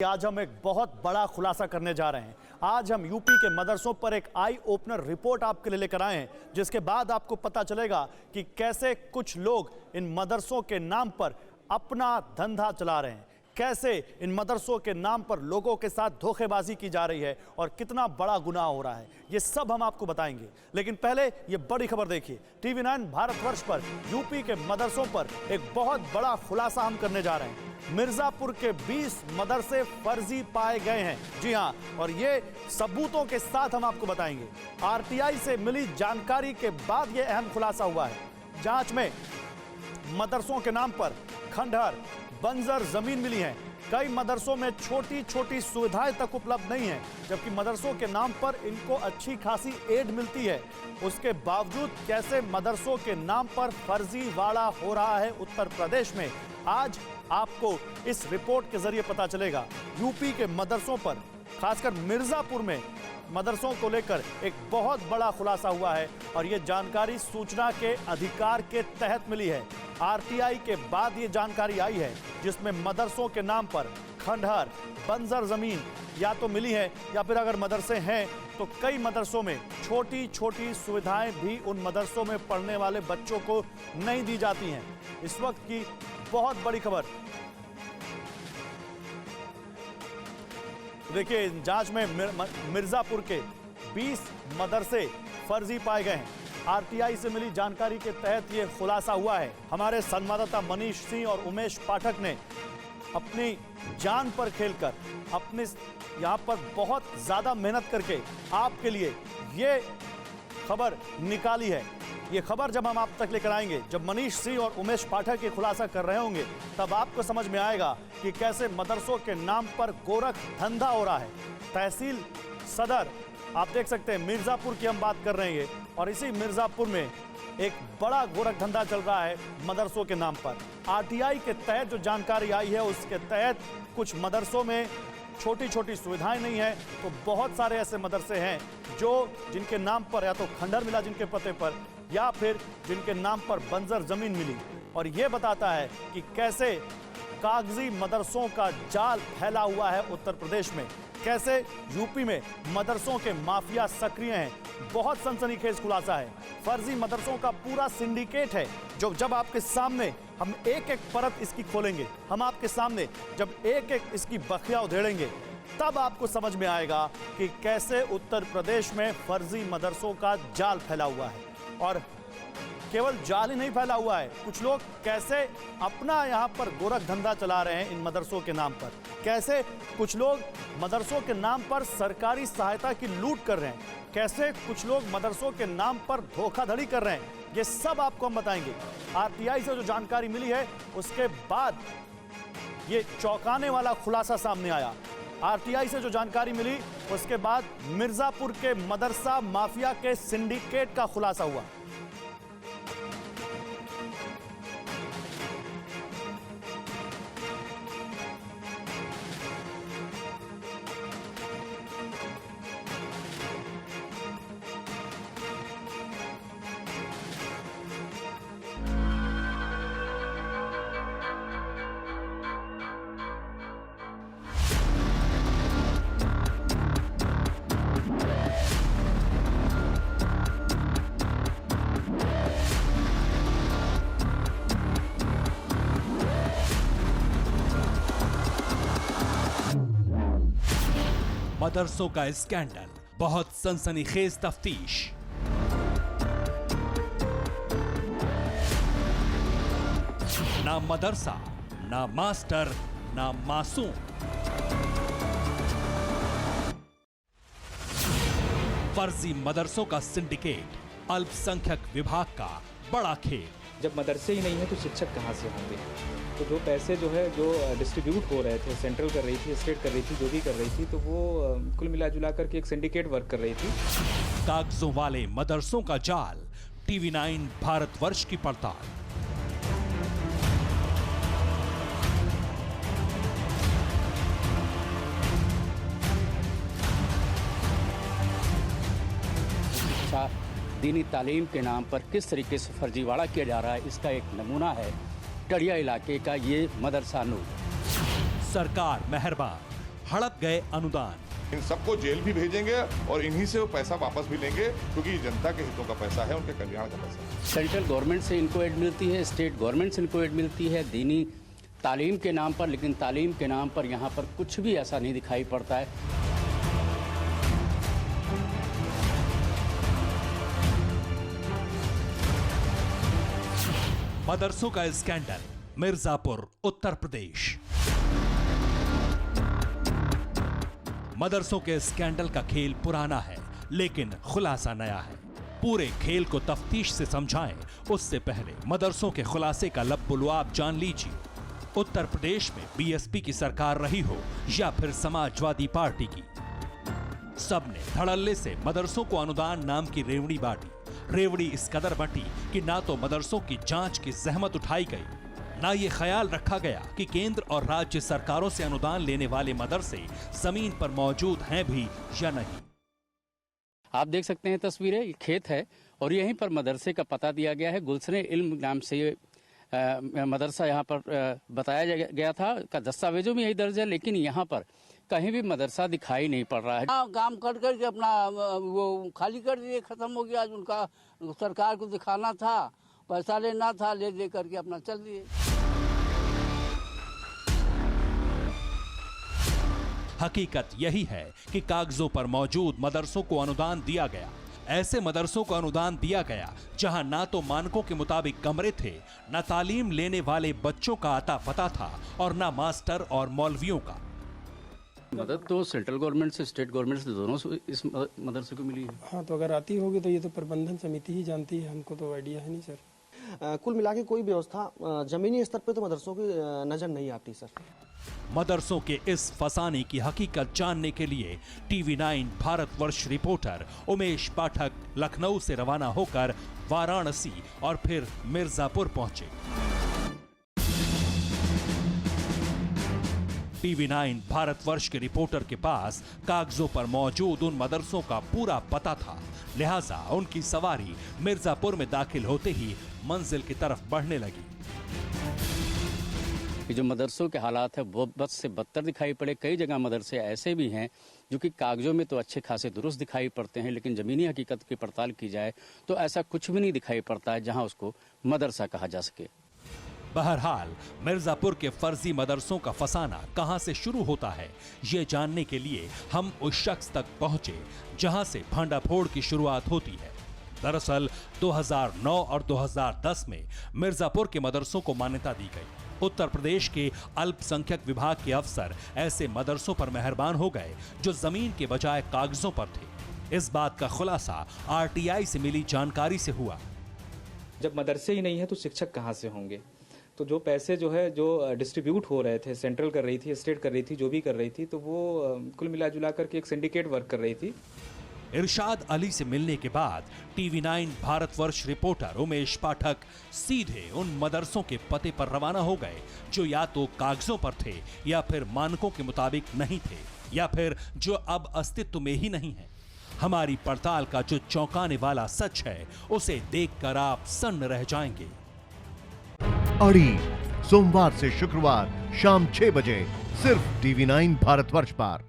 आज हम एक बहुत बड़ा खुलासा करने जा रहे हैं। आज हम यूपी के मदरसों पर एक आई ओपनर रिपोर्ट आपके लिए लेकर आए हैं, जिसके बाद आपको पता चलेगा कि कैसे कुछ लोग इन मदरसों के नाम पर अपना धंधा चला रहे हैं, कैसे इन मदरसों के नाम पर लोगों के साथ धोखेबाजी की जा रही है और कितना बड़ा गुनाह हो रहा है। ये सब हम आपको बताएंगे, लेकिन पहले ये बड़ी खबर देखिए। टीवी9 भारतवर्ष पर यूपी के मदरसों पर एक बहुत बड़ा खुलासा हम करने जा रहे हैं। मिर्जापुर के 20 मदरसे फर्जी पाए गए हैं। जी हां, और ये सबूतों के साथ हम आपको बताएंगे। आरटीआई से मिली जानकारी के बाद ये अहम खुलासा हुआ है। जांच में मदरसों के नाम पर खंडहर, बंजर जमीन मिली है। कई मदरसों में छोटी छोटी सुविधाएं तक उपलब्ध नहीं है, जबकि मदरसों के नाम पर इनको अच्छी खासी एड मिलती है। उसके बावजूद कैसे मदरसों के नाम पर फर्जीवाड़ा हो रहा है उत्तर प्रदेश में, आज आपको इस रिपोर्ट के जरिए पता चलेगा। यूपी के मदरसों पर, खासकर मिर्जापुर में मदरसों को लेकर एक बहुत बड़ा खुलासा हुआ है और यह जानकारी सूचना के अधिकार के तहत मिली है। आरटीआई के बाद ये जानकारी आई है, जिसमें मदरसों के नाम पर खंडहर, बंजर जमीन या तो मिली है या फिर अगर मदरसे हैं तो कई मदरसों में छोटी छोटी सुविधाएं भी उन मदरसों में पढ़ने वाले बच्चों को नहीं दी जाती हैं। इस वक्त की बहुत बड़ी खबर देखिए, जांच में मिर्जापुर के 20 मदरसे फर्जी पाए गए हैं। आरटीआई से मिली जानकारी के तहत यह खुलासा हुआ है। हमारे संवाददाता मनीष सिंह और उमेश पाठक ने अपनी जान पर खेलकर, अपने यहां पर बहुत ज्यादा मेहनत करके आपके लिए ये खबर निकाली है। ये खबर जब हम आप तक लेकर आएंगे, जब मनीष सिंह और उमेश पाठक ये खुलासा कर रहे होंगे, तब आपको समझ में आएगा कि कैसे मदरसों के नाम पर गोरख धंधा हो रहा है। तहसील सदर आप देख सकते हैं, मिर्जापुर की हम बात कर रहे हैं, और इसी मिर्जापुर में एक बड़ा गोरख धंधा चल रहा है मदरसों के नाम पर। आरटीआई के तहत जो जानकारी आई है, उसके तहत कुछ मदरसों में छोटी छोटी सुविधाएं नहीं है, तो बहुत सारे ऐसे मदरसे हैं जिनके नाम पर या तो खंडहर मिला जिनके पते पर, या फिर जिनके नाम पर बंजर जमीन मिली। और यह बताता है कि कैसे कागजी मदरसों का जाल फैला हुआ है उत्तर प्रदेश में, कैसे यूपी में मदरसों के माफिया सक्रिय हैं। बहुत सनसनीखेज खुलासा है। फर्जी मदरसों का पूरा सिंडिकेट है, जो जब आपके सामने हम एक एक परत इसकी खोलेंगे, हम आपके सामने जब एक एक इसकी बखिया उधेड़ेंगे, तब आपको समझ में आएगा कि कैसे उत्तर प्रदेश में फर्जी मदरसों का जाल फैला हुआ है। और केवल जाल ही नहीं फैला हुआ है, कुछ लोग कैसे अपना यहाँ पर गोरख धंधा चला रहे हैं इन मदरसों के नाम पर, कैसे कुछ लोग मदरसों के नाम पर सरकारी सहायता की लूट कर रहे हैं, कैसे कुछ लोग मदरसों के नाम पर धोखाधड़ी कर रहे हैं, ये सब आपको हम बताएंगे। आरटीआई से जो जानकारी मिली है, उसके बाद ये चौंकाने वाला खुलासा सामने आया। आरटीआई से जो जानकारी मिली, उसके बाद मिर्जापुर के मदरसा माफिया के सिंडिकेट का खुलासा हुआ। मदरसों का स्कैंडल, बहुत सनसनीखेज तफ्तीश। ना मदरसा, ना मास्टर, ना मासूम। फर्जी मदरसों का सिंडिकेट, अल्पसंख्यक विभाग का बड़ा खेल। जब मदरसे ही नहीं है तो शिक्षक कहाँ से होंगे? तो जो पैसे जो डिस्ट्रीब्यूट हो रहे थे, सेंट्रल कर रही थी, स्टेट कर रही थी, जो भी कर रही थी, तो वो कुल मिला जुला करके एक सिंडिकेट वर्क कर रही थी। कागजों वाले मदरसों का जाल, टीवी9 भारतवर्ष की पड़ताल। दीनी तालीम के नाम पर किस तरीके से फर्जीवाड़ा किया जा रहा है, इसका एक नमूना है टड़िया इलाके का ये मदरसा नूर। सरकार मेहरबान, हड़प गए अनुदान। इन सबको जेल भी भेजेंगे और इन्हीं से वो पैसा वापस भी लेंगे, क्योंकि ये जनता के हितों का पैसा है, उनके कल्याण का पैसा है। सेंट्रल गवर्नमेंट से इनको एड मिलती है, स्टेट गवर्नमेंट से इनको एड मिलती है दीनी तालीम के नाम पर, लेकिन तालीम के नाम पर यहाँ पर कुछ भी ऐसा नहीं दिखाई पड़ता है। मदरसों का स्कैंडल, मिर्जापुर, उत्तर प्रदेश। मदरसों के स्कैंडल का खेल पुराना है, लेकिन खुलासा नया है। पूरे खेल को तफ्तीश से समझाएं, उससे पहले मदरसों के खुलासे का लब्बुलुआब जान लीजिए। उत्तर प्रदेश में बीएसपी की सरकार रही हो या फिर समाजवादी पार्टी की, सबने धड़ल्ले से मदरसों को अनुदान नाम की रेवड़ी बांटी। रेवड़ी इस कदर बंटी कि ना तो मदरसों की जांच की जहमत उठाई गई, ना ये ख्याल रखा गया कि केंद्र और राज्य सरकारों से अनुदान लेने वाले मदरसे जमीन पर मौजूद हैं भी या नहीं। आप देख सकते हैं तस्वीरें, ये खेत है और यहीं पर मदरसे का पता दिया गया है। गुलशने इल्म नाम से ये मदरसा यहाँ पर बताया गया था, का दस्तावेजों में यही दर्ज है, लेकिन यहाँ पर कहीं भी मदरसा दिखाई नहीं पड़ रहा है। काम कर करके अपना वो खाली कर दिए, खत्म हो गया। उनका सरकार को दिखाना था, पैसा लेना था, ले दे करके अपना चल दिए। हकीकत यही है कि कागजों पर मौजूद मदरसों को अनुदान दिया गया। ऐसे मदरसों को अनुदान दिया गया जहां ना तो मानकों के मुताबिक कमरे थे, न तालीम लेने वाले बच्चों का अता पता था और न मास्टर और मौलवियों का। मदद तो सेंट्रल गवर्नमेंट से, स्टेट गवर्नमेंट से, दोनों से इस मदरसे को मिली है। हाँ, तो अगर आती होगी तो ये तो प्रबंधन समिति ही जानती है, हमको तो आइडिया है नहीं सर। कुल मिला के कोई व्यवस्था जमीनी स्तर पे तो मदरसों की नजर नहीं आती सर। मदरसों के इस फसाने की हकीकत जानने के लिए TV9 भारतवर्ष रिपोर्टर उमेश पाठक लखनऊ से रवाना होकर वाराणसी और फिर मिर्जापुर पहुंचे। TV9 भारतवर्ष के रिपोर्टर के पास कागजों पर मौजूद उन मदरसों का पूरा पता था, लिहाजा उनकी सवारी मिर्जापुर में दाखिल होते ही मंजिल की तरफ बढ़ने लगी। ये जो मदरसों के हालात है वो बद से बदतर दिखाई पड़े। कई जगह मदरसे ऐसे भी हैं जो कि कागजों में तो अच्छे खासे दुरुस्त दिखाई पड़ते हैं, लेकिन ज़मीनी हकीकत की पड़ताल की जाए तो ऐसा कुछ भी नहीं दिखाई पड़ता है जहां उसको मदरसा कहा जा सके। बहरहाल मिर्जापुर के फर्जी मदरसों का फसाना कहां से शुरू होता है, ये जानने के लिए हम उस शख्स तक पहुंचे जहां से भांडाफोड़ की शुरुआत होती है। दरअसल 2009 और 2010 में मिर्जापुर के मदरसों को मान्यता दी गई। उत्तर प्रदेश के अल्पसंख्यक विभाग के अफसर ऐसे मदरसों पर मेहरबान हो गए जो जमीन के बजाय कागजों पर थे। इस बात का खुलासा RTI से मिली जानकारी से हुआ। जब मदरसे ही नहीं है तो शिक्षक कहाँ से होंगे? तो जो पैसे जो है जो डिस्ट्रीब्यूट हो रहे थे, सेंट्रल कर रही थी, स्टेट कर रही थी, जो भी कर रही थी, तो वो कुल मिला जुला करके एक सिंडिकेट वर्क कर रही थी। इरशाद अली से मिलने के बाद TV9 भारतवर्ष रिपोर्टर उमेश पाठक सीधे उन मदरसों के पते पर रवाना हो गए जो या तो कागजों पर थे या फिर मानकों के मुताबिक नहीं थे या फिर जो अब अस्तित्व में ही नहीं है। हमारी पड़ताल का जो चौंकाने वाला सच है उसे देखकर आप सन्न रह जाएंगे। अड़ी सोमवार से शुक्रवार शाम 6 बजे सिर्फ TV9 भारतवर्ष पर।